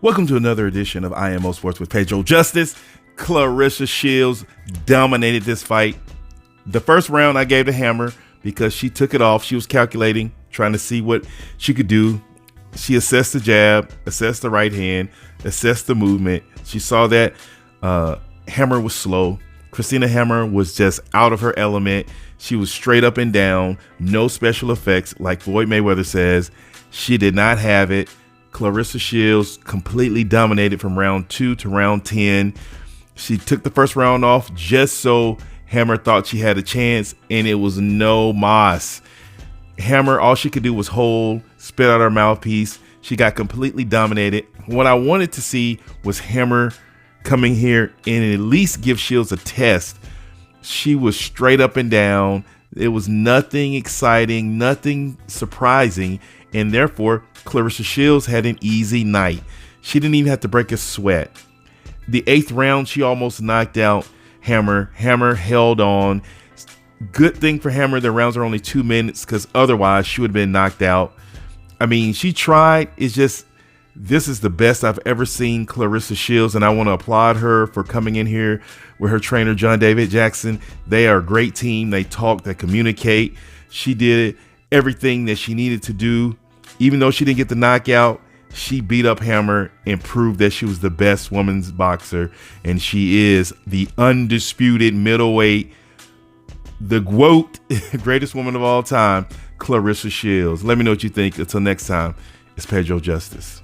Welcome to another edition of IMO Sports with Pedro Justice. Claressa Shields dominated this fight. The first round I gave to Hammer because she took it off. She was calculating, trying to see what she could do. She assessed the jab, assessed the right hand, assessed the movement. She saw that Hammer was slow. Christina Hammer was just out of her element. She was straight up and down, no special effects, like Floyd Mayweather says. She did not have it. Claressa Shields completely dominated from round 2 to round 10. She took the first round off just so Hammer thought she had a chance, and it was no mas. Hammer, all she could do was hold, spit out her mouthpiece. She got completely dominated. What I wanted to see was Hammer coming here and at least give Shields a test. She was straight up and down. It was nothing exciting, nothing surprising, and therefore Claressa Shields had an easy night. She didn't even have to break a sweat. The 8th round, she almost knocked out Hammer. Hammer held on. Good thing for Hammer, the rounds are only 2 minutes because otherwise she would have been knocked out. I mean, she tried. It's just, this is the best I've ever seen Claressa Shields, and I want to applaud her for coming in here with her trainer, John David Jackson. They are a great team. They talk, they communicate. She did everything that she needed to do. Even though she didn't get the knockout, she beat up Hammer and proved that she was the best women's boxer, and she is the undisputed middleweight, the GOAT, greatest woman of all time, Claressa Shields. Let me know what you think. Until next time, it's Pedro Justice.